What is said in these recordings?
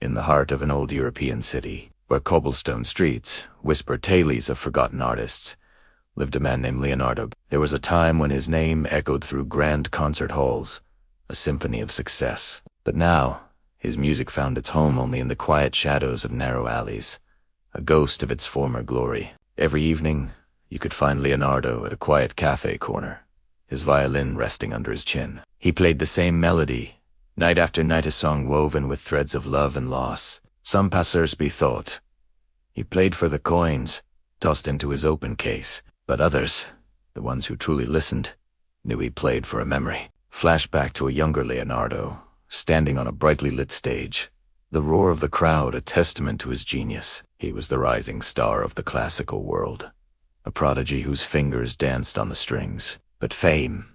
In the heart of an old European city, where cobblestone streets whisper tales of forgotten artists, lived a man named Leonardo. There was a time when his name echoed through grand concert halls, a symphony of success. But now, his music found its home only in the quiet shadows of narrow alleys, a ghost of its former glory. Every evening, you could find Leonardo at a quiet cafe corner, his violin resting under his chin. He played the same melody, night after night, a song woven with threads of love and loss. Some passers-by thought he played for the coins tossed into his open case, but others, the ones who truly listened, knew he played for a memory. Flashback to a younger Leonardo, standing on a brightly lit stage, the roar of the crowd a testament to his genius. He was the rising star of the classical world, a prodigy whose fingers danced on the strings. But fame,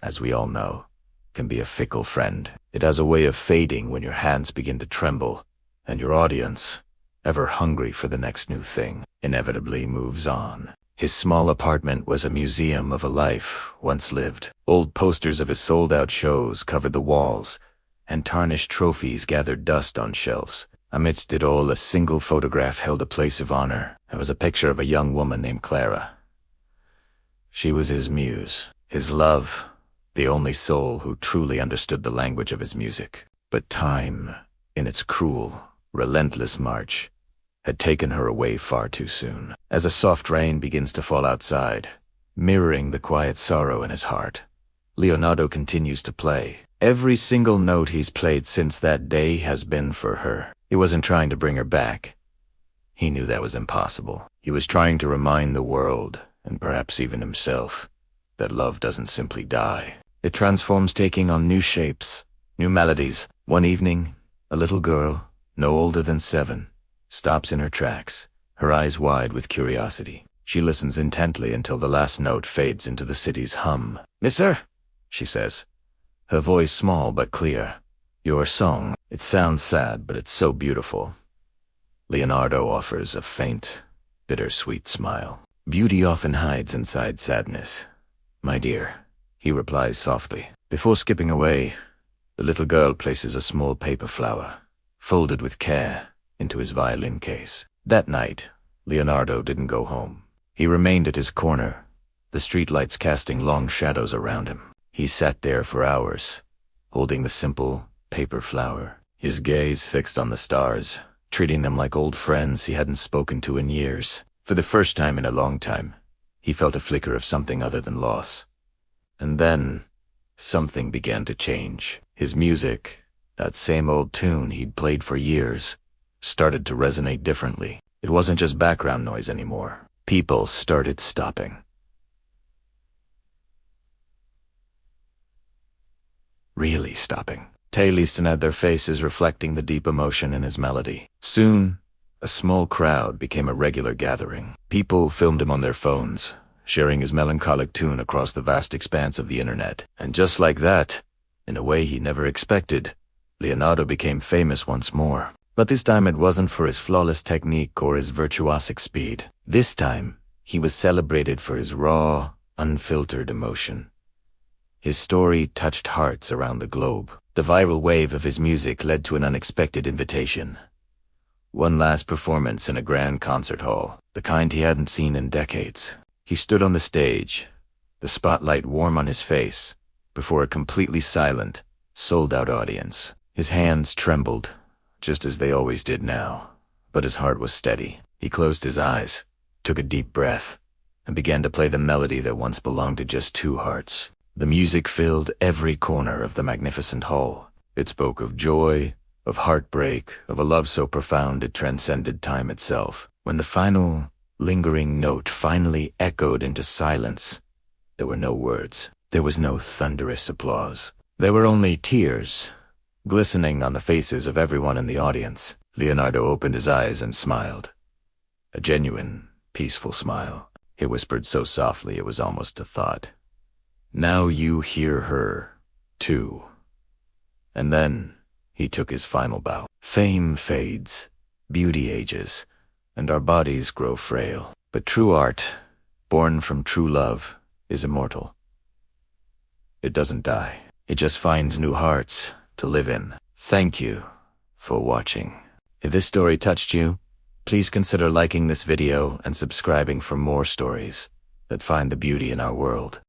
as we all know, can be a fickle friend. It has a way of fading when your hands begin to tremble, and your audience, ever hungry for the next new thing, inevitably moves on. His small apartment was a museum of a life once lived. Old posters of his sold-out shows covered the walls, and tarnished trophies gathered dust on shelves. Amidst it all, a single photograph held a place of honor. It was a picture of a young woman named Clara. She was his muse, his love, the only soul who truly understood the language of his music. But time, in its cruel, relentless march, had taken her away far too soon. As a soft rain begins to fall outside, mirroring the quiet sorrow in his heart, Leonardo continues to play. Every single note he's played since that day has been for her. He wasn't trying to bring her back. He knew that was impossible. He was trying to remind the world, and perhaps even himself, that love doesn't simply die. It transforms, taking on new shapes, new melodies. One evening, a little girl, no older than 7, stops in her tracks, her eyes wide with curiosity. She listens intently until the last note fades into the city's hum. "Mister," she says, her voice small but clear. "Your song, it sounds sad, but it's so beautiful." Leonardo offers a faint, bittersweet smile. "Beauty often hides inside sadness, my dear," he replies softly. Before skipping away, the little girl places a small paper flower, folded with care, into his violin case. That night, Leonardo didn't go home. He remained at his corner, the streetlights casting long shadows around him. He sat there for hours, holding the simple paper flower, his gaze fixed on the stars, treating them like old friends he hadn't spoken to in years. For the first time in a long time, he felt a flicker of something other than loss. And then, something began to change. His music, that same old tune he'd played for years, started to resonate differently. It wasn't just background noise anymore. People started stopping. Really stopping. Tailisten had their faces reflecting the deep emotion in his melody. Soon, a small crowd became a regular gathering. People filmed him on their phones, sharing his melancholic tune across the vast expanse of the internet. And just like that, in a way he never expected, Leonardo became famous once more. But this time it wasn't for his flawless technique or his virtuosic speed. This time, he was celebrated for his raw, unfiltered emotion. His story touched hearts around the globe. The viral wave of his music led to an unexpected invitation. One last performance in a grand concert hall, the kind he hadn't seen in decades. He stood on the stage, the spotlight warm on his face, before a completely silent, sold-out audience. His hands trembled, just as they always did now, but his heart was steady. He closed his eyes, took a deep breath, and began to play the melody that once belonged to just 2 hearts. The music filled every corner of the magnificent hall. It spoke of joy, of heartbreak, of a love so profound it transcended time itself. When the final, lingering note finally echoed into silence, there were no words. There was no thunderous applause. There were only tears, glistening on the faces of everyone in the audience. Leonardo opened his eyes and smiled. A genuine, peaceful smile. He whispered so softly it was almost a thought. "Now you hear her, too." And then he took his final bow. Fame fades, beauty ages, and our bodies grow frail. But true art, born from true love, is immortal. It doesn't die. It just finds new hearts to live in. Thank you for watching. If this story touched you, please consider liking this video and subscribing for more stories that find the beauty in our world.